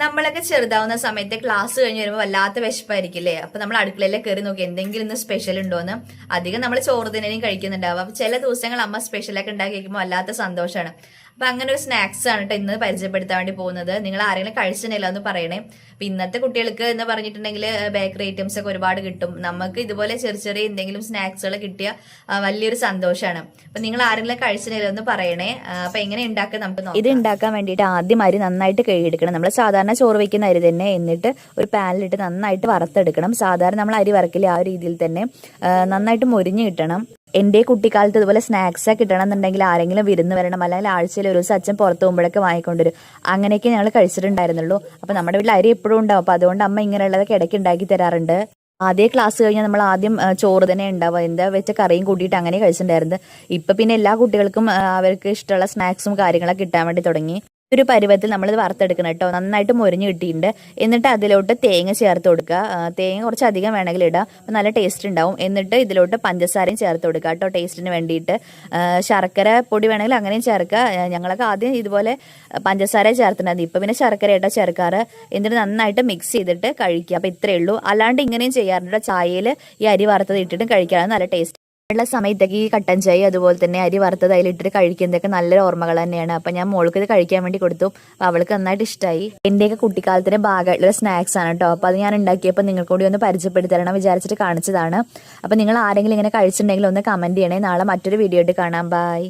നമ്മളൊക്കെ ചെറുതാവുന്ന സമയത്ത് ക്ലാസ് കഴിഞ്ഞ് വരുമ്പോൾ വല്ലാത്ത വിശപ്പായിരിക്കില്ലേ. അപ്പൊ നമ്മൾ അടുക്കളയിലെ കയറി നോക്കി എന്തെങ്കിലും ഇന്ന് സ്പെഷ്യൽ ഉണ്ടോന്ന്. അധികം നമ്മൾ ചോറ് തന്നെയും കഴിക്കുന്നുണ്ടാവും. അപ്പൊ ചില ദിവസങ്ങൾ അമ്മ സ്പെഷ്യലൊക്കെ ഉണ്ടാക്കി വെക്കുമ്പോൾ വല്ലാത്ത സന്തോഷമാണ്. അപ്പൊ അങ്ങനെ ഒരു സ്നാക്സ് ആണ് കേട്ടോ ഇന്ന് പരിചയപ്പെടുത്താൻ വേണ്ടി പോകുന്നത്. നിങ്ങൾ ആരെങ്കിലും കഴിച്ചിട്ടില്ല എന്ന് പറയണേ. അപ്പൊ ഇന്നത്തെ കുട്ടികൾക്ക് എന്ന് പറഞ്ഞിട്ടുണ്ടെങ്കിൽ ബേക്കറി ഐറ്റംസ് ഒക്കെ ഒരുപാട് കിട്ടും. നമുക്ക് ഇതുപോലെ ചെറിയ ചെറിയ എന്തെങ്കിലും സ്നാക്സുകൾ കിട്ടിയ വലിയൊരു സന്തോഷമാണ്. അപ്പൊ നിങ്ങൾ ആരെങ്കിലും കഴിച്ചിട്ടില്ല എന്ന് പറയണേ. അപ്പൊ എങ്ങനെ ഉണ്ടാക്കുക നമുക്ക് നോക്കാം. ഇത് ഉണ്ടാക്കാൻ വേണ്ടിയിട്ട് ആദ്യം അരി നന്നായിട്ട് കഴുകിയെടുക്കണം. നമ്മൾ സാധാരണ ചോറ് വെക്കുന്ന അരി തന്നെ, എന്നിട്ട് ഒരു പാനിലിട്ട് നന്നായിട്ട് വറുത്തെടുക്കണം. സാധാരണ നമ്മൾ അരി വറക്കില്ല ആ രീതിയിൽ തന്നെ നന്നായിട്ട് മൊരിഞ്ഞ് കിട്ടണം. എൻ്റെ കുട്ടിക്കാലത്ത് ഇതുപോലെ സ്നാക്സ് കിട്ടണം എന്നുണ്ടെങ്കിൽ ആരെങ്കിലും വിരുന്ന് വരണം, അല്ലെങ്കിൽ ആഴ്ചയിൽ ഒരു ദിവസം അച്ഛൻ പുറത്ത് പോകുമ്പോഴൊക്കെ വാങ്ങിക്കൊണ്ടുവരും. അങ്ങനെയൊക്കെ ഞങ്ങൾ കഴിച്ചിട്ടുണ്ടായിരുന്നുള്ളൂ. അപ്പോൾ നമ്മുടെ വീട്ടിൽ അരി എപ്പോഴും ഉണ്ടാവും. അപ്പോൾ അതുകൊണ്ട് അമ്മ ഇങ്ങനെയുള്ളതൊക്കെ ഇടയ്ക്ക് ഉണ്ടാക്കി തരാറുണ്ട്. ആദ്യം ക്ലാസ് കഴിഞ്ഞാൽ നമ്മൾ ആദ്യം ചോറ് തന്നെ ഉണ്ടാവുക, എന്താ വെച്ച കറിയും കൂട്ടിയിട്ട് അങ്ങനെ കഴിച്ചിട്ടുണ്ടായിരുന്നത്. ഇപ്പം പിന്നെ എല്ലാ കുട്ടികൾക്കും അവർക്ക് ഇഷ്ടമുള്ള സ്നാക്സും കാര്യങ്ങളൊക്കെ കിട്ടാൻ വേണ്ടി തുടങ്ങി. ഒരു പരുവത്തിൽ നമ്മളിത് വറുത്തെടുക്കണം കേട്ടോ. നന്നായിട്ട് മൊരിഞ്ഞ് കിട്ടിയിട്ടുണ്ട്. എന്നിട്ട് അതിലോട്ട് തേങ്ങ ചേർത്ത് കൊടുക്കുക. തേങ്ങ കുറച്ച് അധികം വേണമെങ്കിൽ ഇടാം, അപ്പം നല്ല ടേസ്റ്റ് ഉണ്ടാവും. എന്നിട്ട് ഇതിലോട്ട് പഞ്ചസാരയും ചേർത്ത് കൊടുക്കുക കേട്ടോ, ടേസ്റ്റിന് വേണ്ടിയിട്ട്. ശർക്കര പൊടി വേണമെങ്കിൽ അങ്ങനെയും ചേർക്കുക. ഞങ്ങളൊക്കെ ആദ്യം ഇതുപോലെ പഞ്ചസാര ചേർത്തിട്ടുണ്ടായിരുന്നു. ഇപ്പം പിന്നെ ശർക്കര ആയിട്ടോ ചേർക്കാറ്. എന്നിട്ട് നന്നായിട്ട് മിക്സ് ചെയ്തിട്ട് കഴിക്കുക. അപ്പം ഇത്രയേ ഉള്ളൂ. അല്ലാണ്ട് ഇങ്ങനെയും ചെയ്യാറുണ്ട്. ചായയിൽ ഈ അരി വറുത്തത് ഇട്ടിട്ടും കഴിക്കാറ് നല്ല ടേസ്റ്റ് ഉള്ള സമയത്തൊക്കെ ഈ കട്ടൻ ചായ അതുപോലെ തന്നെ അരി വറുത്തത് അതിലിട്ടിട്ട് കഴിക്കുന്നതൊക്കെ നല്ലൊരു ഓർമ്മകൾ തന്നെയാണ്. അപ്പം ഞാൻ മോൾക്ക് ഇത് കഴിക്കാൻ വേണ്ടി കൊടുത്തു. അപ്പം അവൾക്ക് നന്നായിട്ട് ഇഷ്ടമായി. എൻ്റെയൊക്കെ കുട്ടിക്കാലത്തിന് ഭാഗമായിട്ടുള്ള സ്നാക്സ് ആണ് കേട്ടോ. അപ്പോൾ അത് ഞാൻ ഉണ്ടാക്കിയപ്പോൾ നിങ്ങൾക്ക് കൂടി ഒന്ന് പരിചയപ്പെടുത്തി തരണം വിചാരിച്ചിട്ട് കാണിച്ചതാണ്. അപ്പം നിങ്ങൾ ആരെങ്കിലും ഇങ്ങനെ കഴിച്ചിട്ടുണ്ടെങ്കിൽ ഒന്ന് കമൻറ്റ് ചെയ്യണേ. നാളെ മറ്റൊരു വീഡിയോ ആയിട്ട് കാണാം. ബൈ.